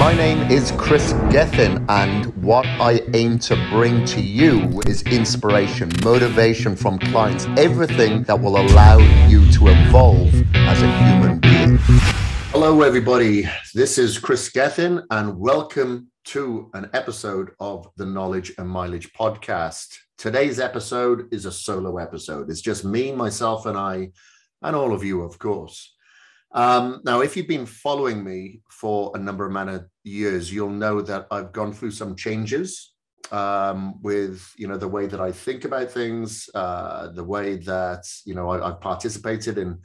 My name is Kris Gethin, and what I aim to bring to you is inspiration, motivation from clients, everything that will allow you to evolve as a human being. Hello, everybody. This is Kris Gethin, and welcome to an episode of the Knowledge and Mileage podcast. Today's episode is a solo episode. It's just me, myself, and I, and all of you, of course. Now, if you've been following me for a number of years, you'll know that I've gone through some changes with, the way that I think about things, the way that, I've participated in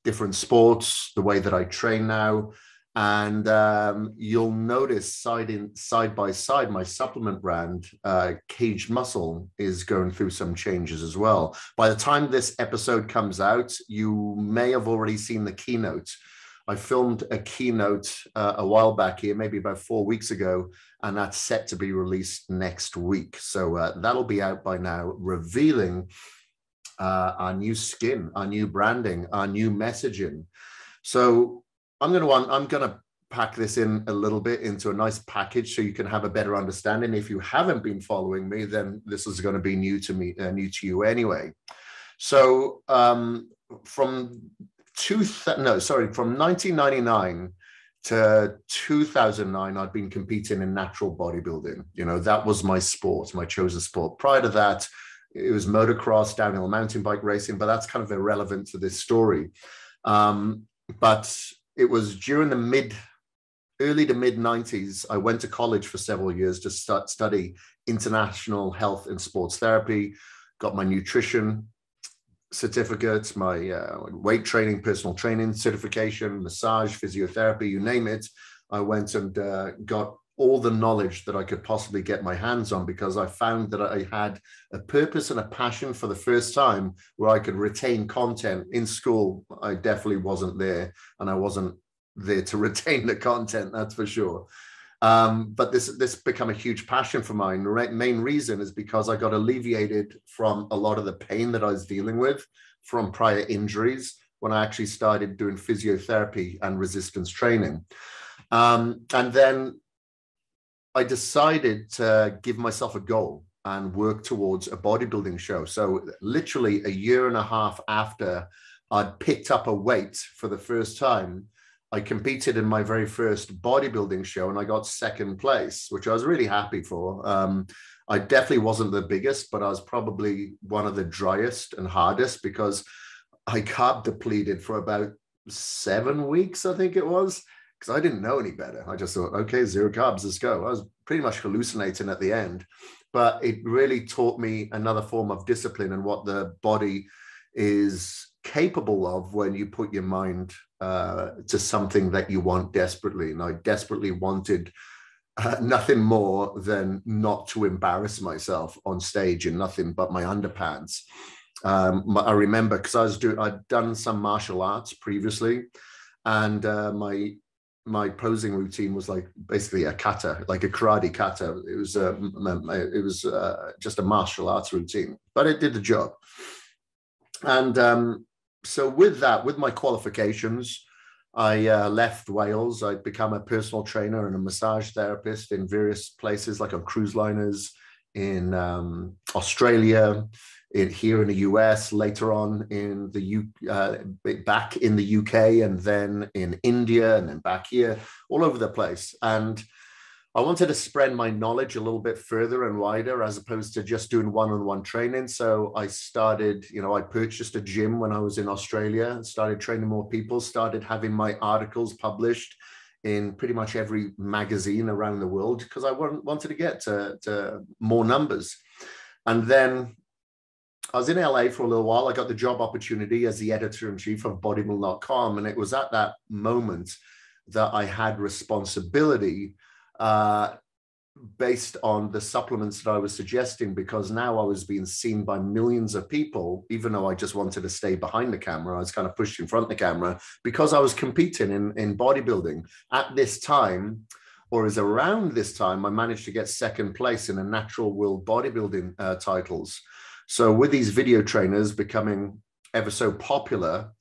different sports, the way that I train now. And you'll notice side by side, my supplement brand, KAGEDMUSCLE, is going through some changes as well. By the time this episode comes out, you may have already seen the keynote. I filmed a keynote a while back here, maybe about 4 weeks ago, and that's set to be released next week. So that'll be out by now, revealing our new skin, our new branding, our new messaging. So I'm going to pack this in a little bit into a nice package so you can have a better understanding. If you haven't been following me, then this is going to be new to me, new to you anyway. So from 1999 to 2009, I'd been competing in natural bodybuilding. That was my sport, my chosen sport. Prior to that, it was motocross, downhill mountain bike racing, but that's kind of irrelevant to this story. But it was during the early to mid 90s, I went to college for several years to study international health and sports therapy, got my nutrition certificates, my weight training, personal training certification, massage, physiotherapy, you name it. I went and got all the knowledge that I could possibly get my hands on, because I found that I had a purpose and a passion for the first time where I could retain content. In school, I definitely wasn't there, and I wasn't there to retain the content, that's for sure. But this became a huge passion for mine. The main reason is because I got alleviated from a lot of the pain that I was dealing with from prior injuries when I actually started doing physiotherapy and resistance training. And then I decided to give myself a goal and work towards a bodybuilding show. So literally a year and a half after I'd picked up a weight for the first time, I competed in my very first bodybuilding show, and I got second place, which I was really happy for. I definitely wasn't the biggest, but I was probably one of the driest and hardest, because I carb depleted for about 7 weeks, I think it was, because I didn't know any better. I just thought, okay, 0 carbs, let's go. I was pretty much hallucinating at the end, but it really taught me another form of discipline and what the body is capable of when you put your mind to something that you want desperately. And I desperately wanted nothing more than not to embarrass myself on stage in nothing but my underpants. I remember, because I'd done some martial arts previously, and my posing routine was like basically a kata, like a karate kata. It was just a martial arts routine, but it did the job. And so with my qualifications, I left Wales. I'd become a personal trainer and a massage therapist in various places, like on cruise liners, in Australia, here in the US, later on in back in the UK, and then in India, and then back here, all over the place. And I wanted to spread my knowledge a little bit further and wider, as opposed to just doing one-on-one training. So I started, I purchased a gym when I was in Australia, started training more people, started having my articles published in pretty much every magazine around the world, because I wanted to get to more numbers. And then I was in LA for a little while. I got the job opportunity as the editor-in-chief of bodybuilding.com. And it was at that moment that I had responsibility based on the supplements that I was suggesting, because now I was being seen by millions of people. Even though I just wanted to stay behind the camera, I was kind of pushed in front of the camera, because I was competing in bodybuilding. At this time, or is around this time, I managed to get second place in a natural world bodybuilding titles. So with these video trainers becoming ever so popular,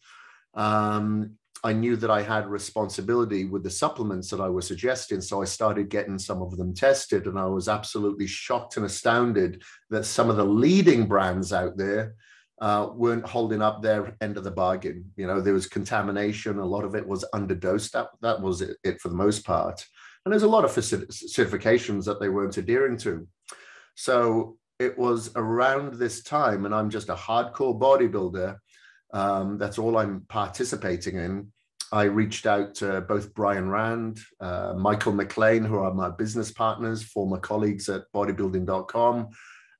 I knew that I had responsibility with the supplements that I was suggesting. So I started getting some of them tested, and I was absolutely shocked and astounded that some of the leading brands out there weren't holding up their end of the bargain. You know, there was contamination. A lot of it was underdosed. That was it for the most part. And there's a lot of certifications that they weren't adhering to. So it was around this time, and I'm just a hardcore bodybuilder. That's all I'm participating in. I reached out to both Brian Rand, Michael McLean, who are my business partners, former colleagues at bodybuilding.com.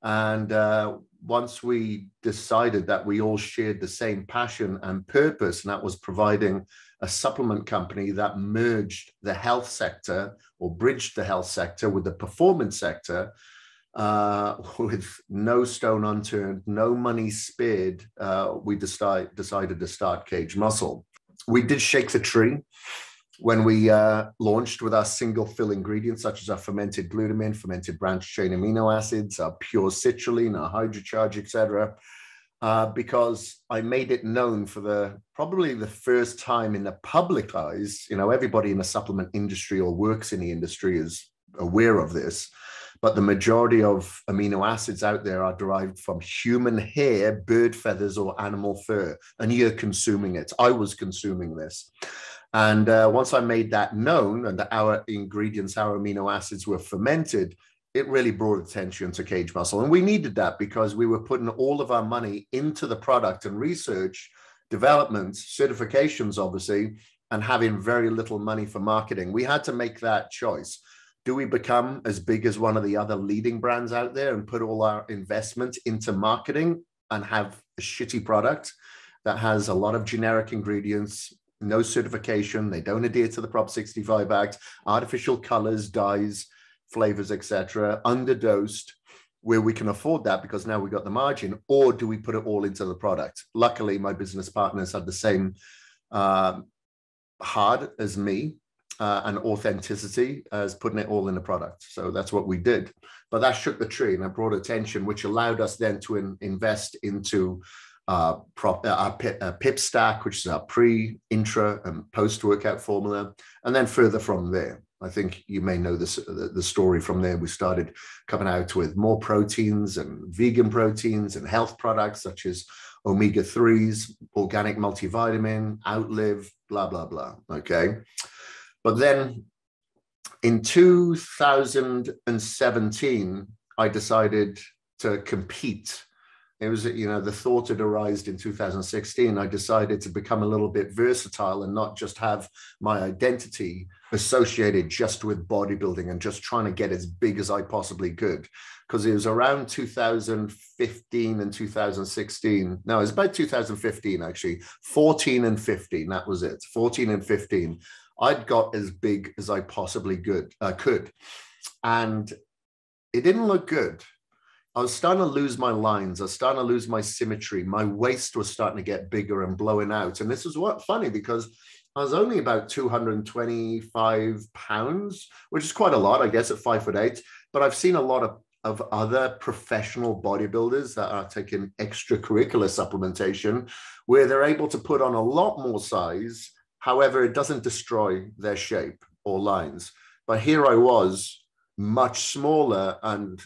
And once we decided that we all shared the same passion and purpose, and that was providing a supplement company that merged the health sector or bridged the health sector with the performance sector, with no stone unturned, no money spared, we decided to start Kaged Muscle. We did shake the tree when we launched with our single fill ingredients, such as our fermented glutamine, fermented branched chain amino acids, our pure citrulline, our hydrocharge, etc. Because I made it known for probably the first time in the public eyes. You know, everybody in the supplement industry or works in the industry is aware of this, but the majority of amino acids out there are derived from human hair, bird feathers, or animal fur, and you're consuming it. I was consuming this. And once I made that known and that our ingredients, our amino acids were fermented, it really brought attention to Kaged Muscle. And we needed that because we were putting all of our money into the product and research, development, certifications, obviously, and having very little money for marketing. We had to make that choice. Do we become as big as one of the other leading brands out there and put all our investment into marketing and have a shitty product that has a lot of generic ingredients, no certification, they don't adhere to the Prop 65 Act, artificial colors, dyes, flavors, etc., underdosed, where we can afford that because now we got the margin? Or do we put it all into the product? Luckily, my business partners had the same heart as me, and authenticity as putting it all in the product. So that's what we did. But that shook the tree and that brought attention, which allowed us then to invest into PIP stack, which is our pre, intra, and post-workout formula. And then further from there, I think you may know this, the story from there. We started coming out with more proteins and vegan proteins and health products such as omega-3s, organic multivitamin, Outlive, blah, blah, blah. Okay. But then in 2017, I decided to compete. It was, you know, the thought had arisen in 2016. I decided to become a little bit versatile and not just have my identity associated just with bodybuilding and just trying to get as big as I possibly could. Because it was around 2015 and 2016. No, it was about 2015, actually. 14 and 15, that was it. 14 and 15. I'd got as big as I possibly could. And it didn't look good. I was starting to lose my lines. I was starting to lose my symmetry. My waist was starting to get bigger and blowing out. And this was funny because I was only about 225 pounds, which is quite a lot, I guess, at 5'8". But I've seen a lot of other professional bodybuilders that are taking extracurricular supplementation where they're able to put on a lot more size. However, it doesn't destroy their shape or lines. But here I was, much smaller, and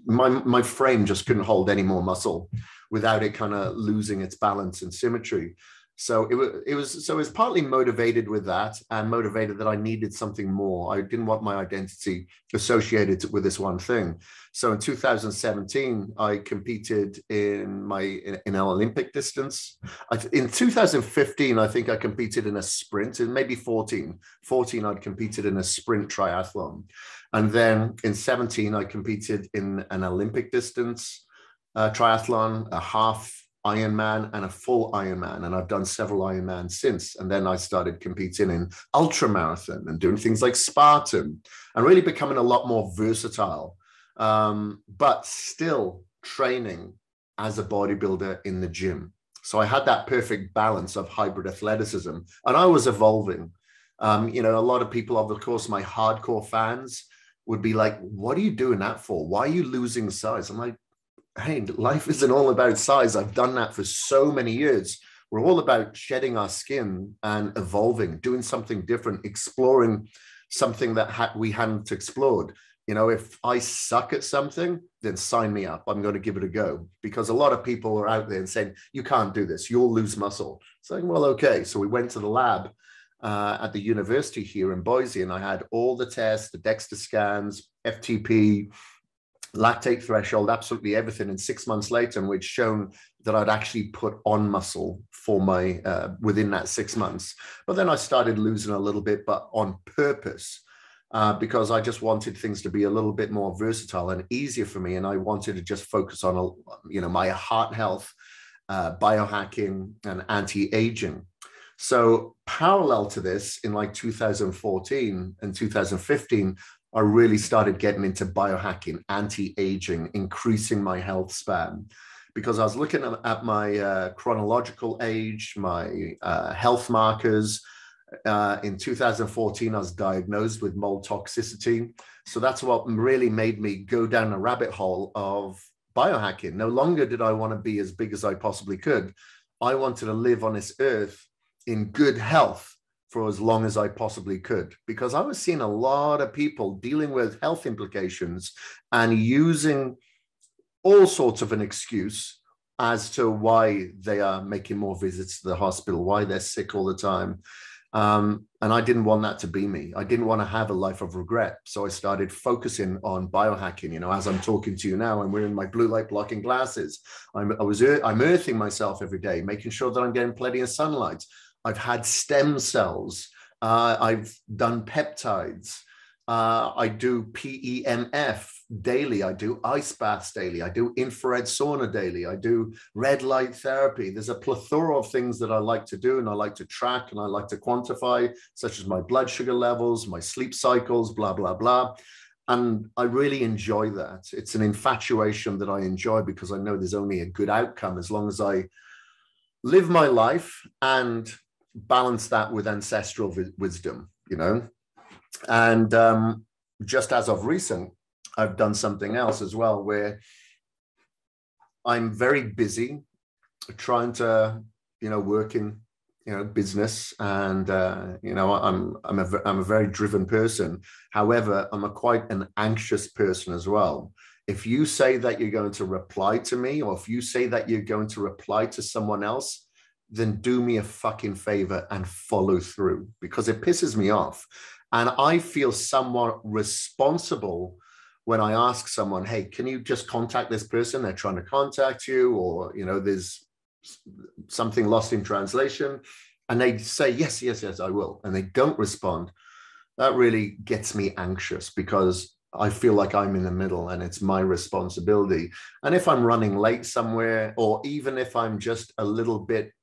my frame just couldn't hold any more muscle without it kind of losing its balance and symmetry. So it was partly motivated with that, and motivated that I needed something more. I didn't want my identity associated with this one thing. So in 2017, I competed in an Olympic distance. In 2015, I think I competed in a sprint, and maybe 14, I'd competed in a sprint triathlon. And then in 17, I competed in an Olympic distance triathlon, a half Ironman and a full Ironman. And I've done several Ironmans since. And then I started competing in ultramarathon and doing things like Spartan and really becoming a lot more versatile, but still training as a bodybuilder in the gym. So I had that perfect balance of hybrid athleticism, and I was evolving. You know, a lot of people, of course, my hardcore fans would be like, what are you doing that for? Why are you losing size? I'm like, hey, life isn't all about size. I've done that for so many years. We're all about shedding our skin and evolving, doing something different, exploring something that we hadn't explored. You know, if I suck at something, then sign me up. I'm going to give it a go, because a lot of people are out there and saying, you can't do this, you'll lose muscle. Saying, well, okay. So we went to the lab at the university here in Boise, and I had all the tests, the DEXA scans, FTP, lactate threshold, absolutely everything. And 6 months later, and we'd shown that I'd actually put on muscle for my within that 6 months. But then I started losing a little bit, but on purpose, because I just wanted things to be a little bit more versatile and easier for me. And I wanted to just focus on, you know, my heart health, biohacking, and anti-aging. So parallel to this, in like 2014 and 2015, I really started getting into biohacking, anti-aging, increasing my health span, because I was looking at my chronological age, my health markers. In 2014, I was diagnosed with mold toxicity. So that's what really made me go down a rabbit hole of biohacking. No longer did I want to be as big as I possibly could. I wanted to live on this earth in good health for as long as I possibly could, because I was seeing a lot of people dealing with health implications and using all sorts of an excuse as to why they are making more visits to the hospital, why they're sick all the time. And I didn't want that to be me. I didn't want to have a life of regret. So I started focusing on biohacking. You know, as I'm talking to you now, I'm wearing my blue light blocking glasses. I'm earthing myself every day, making sure that I'm getting plenty of sunlight. I've had stem cells. I've done peptides. I do PEMF daily. I do ice baths daily. I do infrared sauna daily. I do red light therapy. There's a plethora of things that I like to do, and I like to track, and I like to quantify, such as my blood sugar levels, my sleep cycles, blah, blah, blah. And I really enjoy that. It's an infatuation that I enjoy, because I know there's only a good outcome as long as I live my life and balance that with ancestral wisdom, you know. And just as of recent, I've done something else as well, where I'm very busy trying to, you know, work in, you know, business, and you know, I'm a very driven person. However, I'm quite an anxious person as well. If you say that you're going to reply to me, or if you say that you're going to reply to someone else, then do me a fucking favor and follow through, because it pisses me off. And I feel somewhat responsible when I ask someone, hey, can you just contact this person? They're trying to contact you, or, you know, there's something lost in translation. And they say, yes, yes, yes, I will. And they don't respond. That really gets me anxious, because I feel like I'm in the middle and it's my responsibility. And if I'm running late somewhere, or even if I'm just a little bit,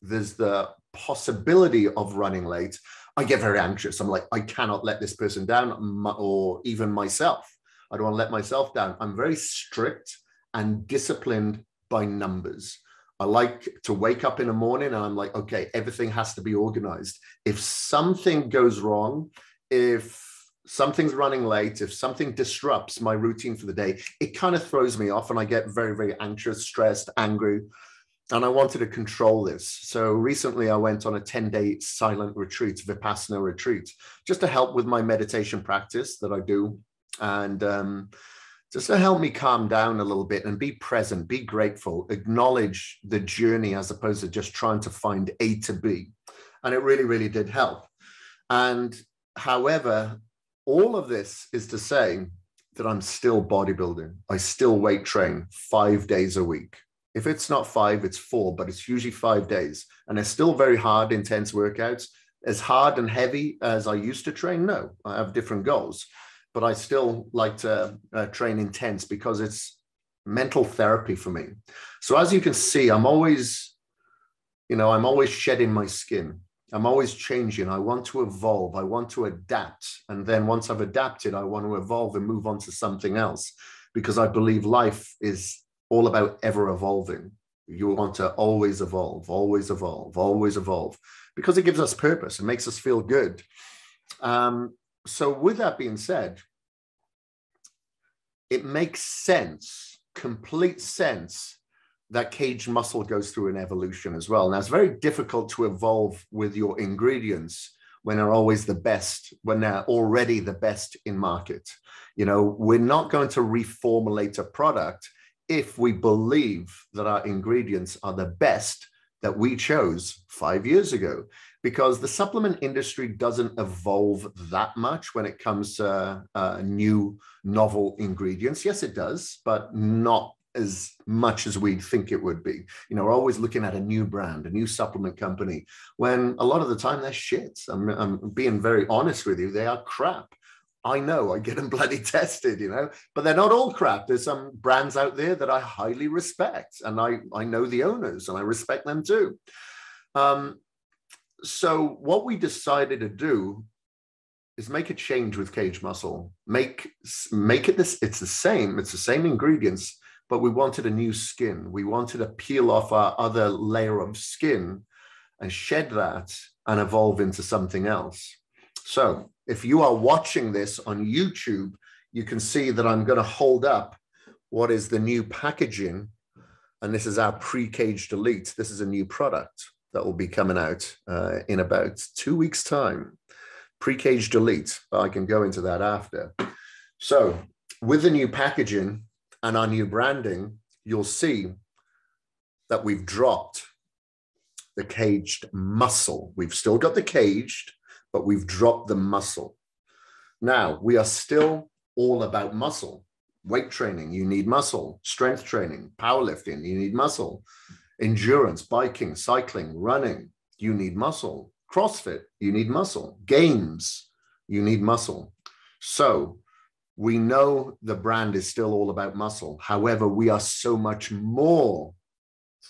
there's the possibility of running late, I get very anxious. I'm like, I cannot let this person down, or even myself. I don't want to let myself down. I'm very strict and disciplined by numbers. I like to wake up in the morning and I'm like, okay, everything has to be organized. If something goes wrong, if something's running late, if something disrupts my routine for the day, it kind of throws me off, and I get very, very anxious, stressed, angry. And I wanted to control this. So recently I went on a 10-day silent retreat, Vipassana retreat, just to help with my meditation practice that I do. And just to help me calm down a little bit and be present, be grateful, acknowledge the journey, as opposed to just trying to find A to B. And it really, really did help. And however, all of this is to say that I'm still bodybuilding. I still weight train 5 days a week. If it's not 5, it's 4, but it's usually 5 days. And they're still very hard, intense workouts. As hard and heavy as I used to train, no, I have different goals. But I still like to train intense, because it's mental therapy for me. So as you can see, I'm always, you know, I'm always shedding my skin. I'm always changing. I want to evolve. I want to adapt. And then once I've adapted, I want to evolve and move on to something else, because I believe life is all about ever evolving. You want to always evolve, always evolve, always evolve, because it gives us purpose. It makes us feel good. So with that being said, it makes sense, complete sense, that Kaged Muscle goes through an evolution as well. Now, it's very difficult to evolve with your ingredients when they're always the best, when they're already the best in market. You know, we're not going to reformulate a product if we believe that our ingredients are the best that we chose 5 years ago, because the supplement industry doesn't evolve that much when it comes to new novel ingredients. Yes, it does, but not as much as we'd think it would be. You know, we're always looking at a new brand, a new supplement company, when a lot of the time they're shit. I'm being very honest with you. They are crap. I know, I get them bloody tested, you know, but they're not all crap. There's some brands out there that I highly respect, and I know the owners and I respect them too. So what we decided to do is make a change with Kaged Muscle. Make it this, it's the same ingredients, but we wanted a new skin. We wanted to peel off our other layer of skin and shed that and evolve into something else. So if you are watching this on YouTube, you can see that I'm going to hold up what is the new packaging. And this is our pre-Kaged Elite. This is a new product that will be coming out in about 2 weeks' time. Pre-Kaged Elite, but I can go into that after. So with the new packaging and our new branding, you'll see that we've dropped the Kaged Muscle. We've still got the Kaged, but we've dropped the muscle. Now, we are still all about muscle. Weight training, you need muscle. Strength training, powerlifting, you need muscle. Endurance, biking, cycling, running, you need muscle. CrossFit, you need muscle. Games, you need muscle. So we know the brand is still all about muscle. However, we are so much more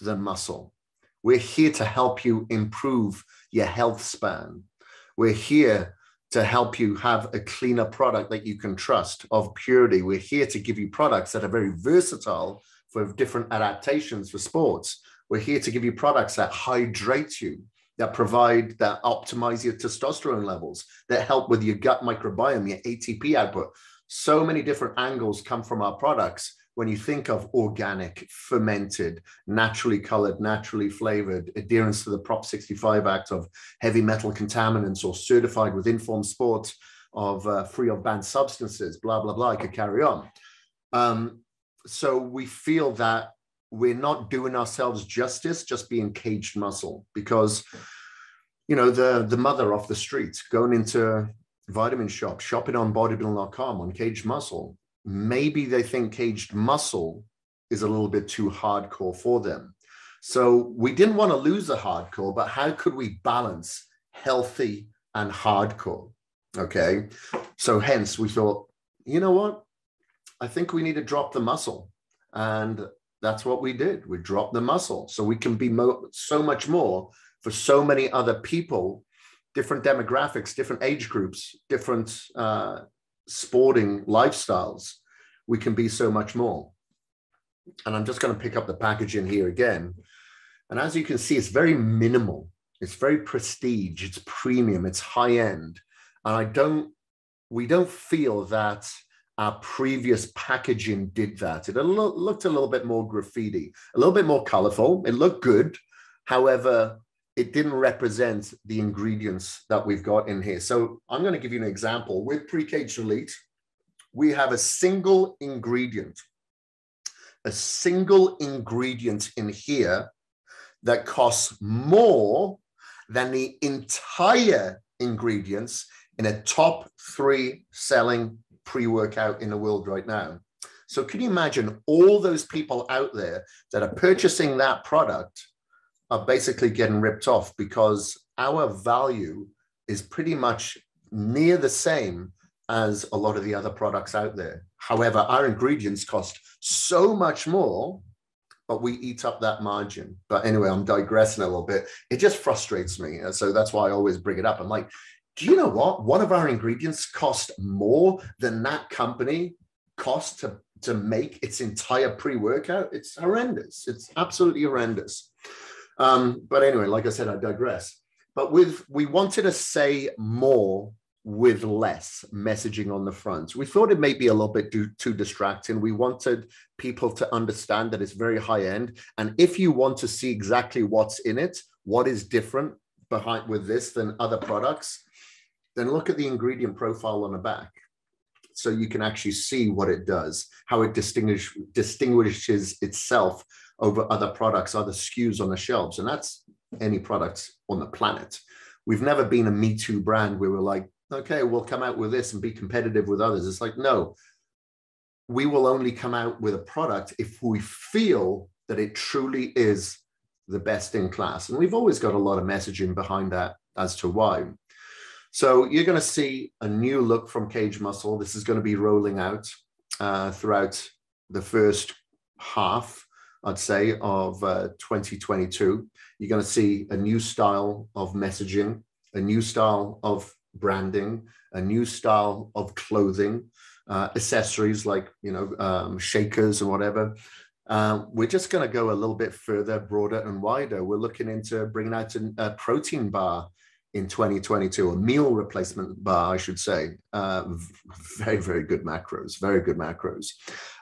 than muscle. We're here to help you improve your health span. We're here to help you have a cleaner product that you can trust, of purity. We're here to give you products that are very versatile for different adaptations for sports. We're here to give you products that hydrate you, that provide, that optimize your testosterone levels, that help with your gut microbiome, your ATP output. So many different angles come from our products when you think of organic, fermented, naturally colored, naturally flavored, adherence to the Prop 65 Act of heavy metal contaminants, or certified with Informed Sports of free of banned substances, blah, blah, blah. I could carry on. So we feel that we're not doing ourselves justice just being Kaged Muscle, because, you know, the mother off the street going into vitamin shop, shopping on bodybuilding.com on Kaged Muscle, maybe they think Kaged Muscle is a little bit too hardcore for them. So we didn't want to lose the hardcore, but how could we balance healthy and hardcore? Okay. So hence we thought, you know what? I think we need to drop the muscle. And that's what we did. We dropped the muscle so we can be so much more for so many other people, different demographics, different age groups, different sporting lifestyles. We can be so much more. And I'm just going to pick up the packaging here again. And as you can see, it's very minimal. It's very prestige. It's premium. It's high end. And we don't feel that our previous packaging did that. It looked a little bit more graffiti, a little bit more colorful. It looked good. However, it didn't represent the ingredients that we've got in here. So I'm going to give you an example. With Pre-Kaged Elite, we have a single ingredient in here that costs more than the entire ingredients in a top 3 selling pre-workout in the world right now. So can you imagine all those people out there that are purchasing that product are basically getting ripped off, because our value is pretty much near the same as a lot of the other products out there. However, our ingredients cost so much more, but we eat up that margin. But anyway, I'm digressing a little bit. It just frustrates me. So that's why I always bring it up. I'm like, do you know what? One of our ingredients cost more than that company cost to make its entire pre-workout. It's horrendous. It's absolutely horrendous. But anyway, like I said, I digress. But we wanted to say more with less messaging on the front. We thought it may be a little bit too distracting. We wanted people to understand that it's very high end. And if you want to see exactly what's in it, what is different behind with this than other products, then look at the ingredient profile on the back. So you can actually see what it does, how it distinguishes itself over other products, other SKUs on the shelves. And that's any product on the planet. We've never been a Me Too brand where we're like, okay, we'll come out with this and be competitive with others. It's like, no, we will only come out with a product if we feel that it truly is the best in class. And we've always got a lot of messaging behind that as to why. So you're going to see a new look from Kaged Muscle. This is going to be rolling out throughout the first half, I'd say, of 2022. You're going to see a new style of messaging, a new style of branding, a new style of clothing, accessories like, shakers and whatever. We're just going to go a little bit further, broader and wider. We're looking into bringing out a protein bar in 2022, a meal replacement bar, I should say. Very, very good macros, very good macros.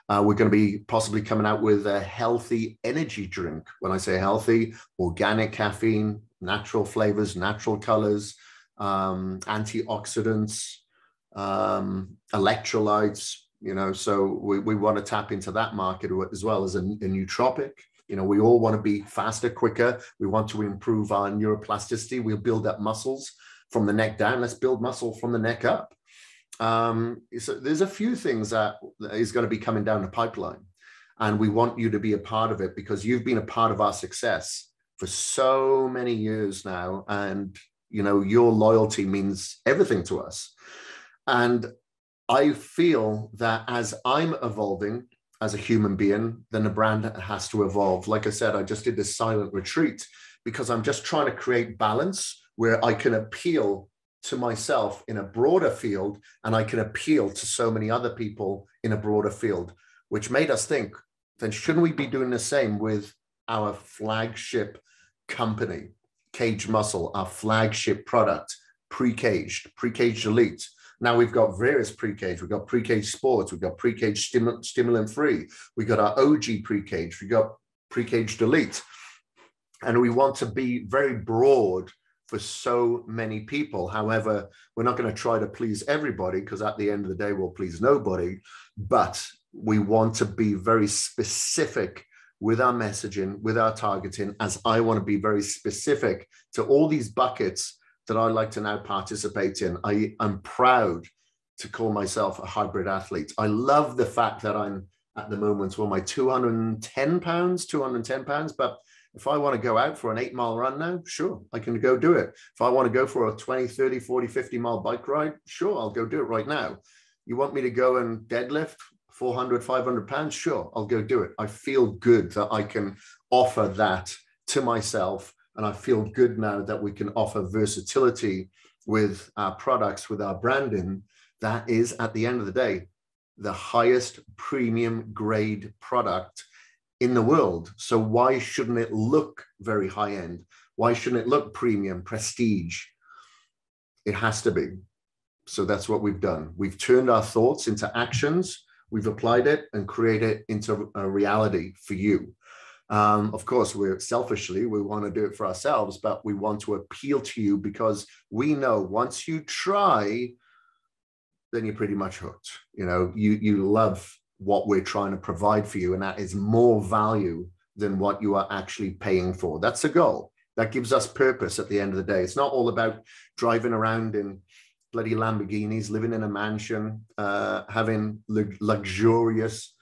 We're going to be possibly coming out with a healthy energy drink. When I say healthy, organic caffeine, natural flavors, natural colors, antioxidants, electrolytes, so we want to tap into that market as well as a nootropic. We all want to be faster, quicker. We want to improve our neuroplasticity. We'll build up muscles from the neck down. Let's build muscle from the neck up. So there's a few things that is going to be coming down the pipeline. And we want you to be a part of it because you've been a part of our success for so many years now. And, your loyalty means everything to us. And I feel that as I'm evolving as a human being, then the brand has to evolve. Like I said, I just did this silent retreat because I'm just trying to create balance where I can appeal to myself in a broader field and I can appeal to so many other people in a broader field, which made us think, then shouldn't we be doing the same with our flagship company, Kaged Muscle, our flagship product, Kaged Elite. Now we've got various pre-cage. We've got pre-cage sports. We've got pre-cage stimulant-free. We've got our OG pre-cage. We've got pre-cage elite. And we want to be very broad for so many people. However, we're not going to try to please everybody because at the end of the day, we'll please nobody. But we want to be very specific with our messaging, with our targeting, as I want to be very specific to all these buckets that I like to now participate in. I'm proud to call myself a hybrid athlete. I love the fact that I'm at the moment, well, my 210 pounds, but if I want to go out for an 8-mile run now, sure, I can go do it. If I want to go for a 20, 30, 40, 50-mile bike ride, sure, I'll go do it right now. You want me to go and deadlift 400, 500 pounds? Sure, I'll go do it. I feel good that I can offer that to myself. And I feel good now that we can offer versatility with our products, with our branding. That is, at the end of the day, the highest premium grade product in the world. So why shouldn't it look very high end? Why shouldn't it look premium, prestige? It has to be. So that's what we've done. We've turned our thoughts into actions. We've applied it and created it into a reality for you. Of course, we want to do it for ourselves, but we want to appeal to you because we know once you try, then you're pretty much hooked. You love what we're trying to provide for you, and that is more value than what you are actually paying for. That's the goal. That gives us purpose at the end of the day. It's not all about driving around in bloody Lamborghinis, living in a mansion, having luxurious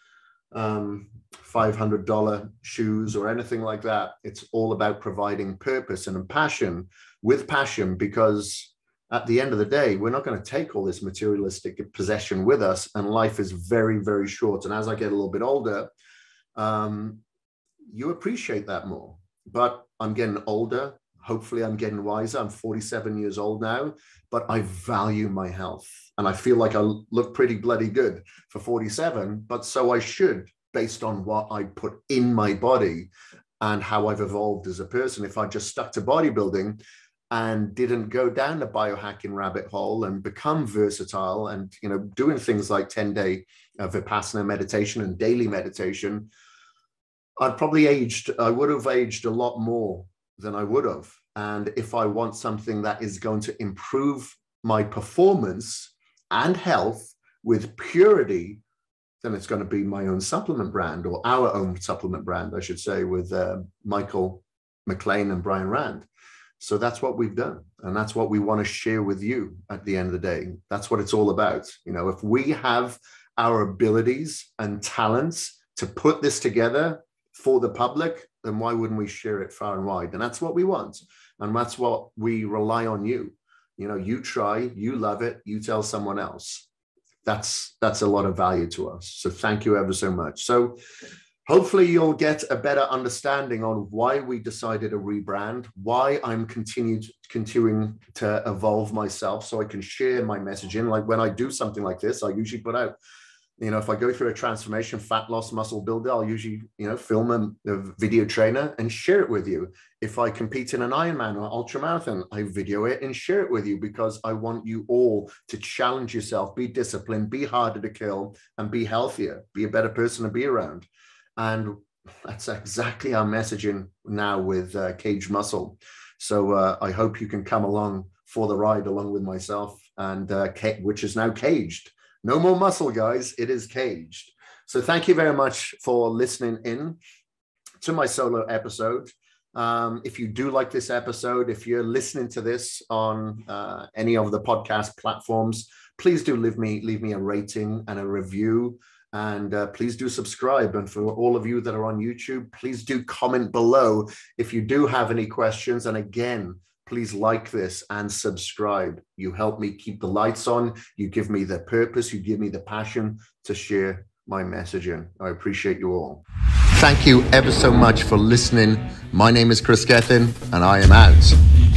$500 shoes or anything like that. It's all about providing purpose and passion with passion, because at the end of the day, we're not going to take all this materialistic possession with us, and life is very, very short. And as I get a little bit older, you appreciate that more. But I'm getting older. Hopefully I'm getting wiser. I'm 47 years old now, but I value my health. And I feel like I look pretty bloody good for 47, but so I should, based on what I put in my body and how I've evolved as a person. If I just stuck to bodybuilding, and didn't go down the biohacking rabbit hole and become versatile and, you know, doing things like 10-day Vipassana meditation and daily meditation, I would have aged a lot more than I would have. And if I want something that is going to improve my performance and health with purity, then it's going to be my own supplement brand, or our own supplement brand, I should say, with Michael McLean and Brian Rand. So that's what we've done. And that's what we want to share with you at the end of the day. That's what it's all about. You know, if we have our abilities and talents to put this together for the public, then why wouldn't we share it far and wide? And that's what we want. And that's what we rely on you. You know, you try, you love it, you tell someone else. That's a lot of value to us. So thank you ever so much. So hopefully you'll get a better understanding on why we decided to rebrand, why I'm continuing to evolve myself so I can share my messaging. Like when I do something like this, I usually put out, you know, if I go through a transformation, fat loss, muscle builder, I'll usually, you know, film a video trainer and share it with you. If I compete in an Ironman or ultramarathon, I video it and share it with you, because I want you all to challenge yourself, be disciplined, be harder to kill, and be healthier, be a better person to be around. And that's exactly our messaging now with Kaged Muscle. So I hope you can come along for the ride along with myself, and which is now caged. No more muscle, guys. It is caged. So thank you very much for listening in to my solo episode. If you do like this episode, if you're listening to this on any of the podcast platforms, please do leave me a rating and a review. And please do subscribe. And for all of you that are on YouTube, please do comment below if you do have any questions. And again, please like this and subscribe. You help me keep the lights on. You give me the purpose. You give me the passion to share my messaging. I appreciate you all. Thank you ever so much for listening. My name is Kris Gethin, and I am out.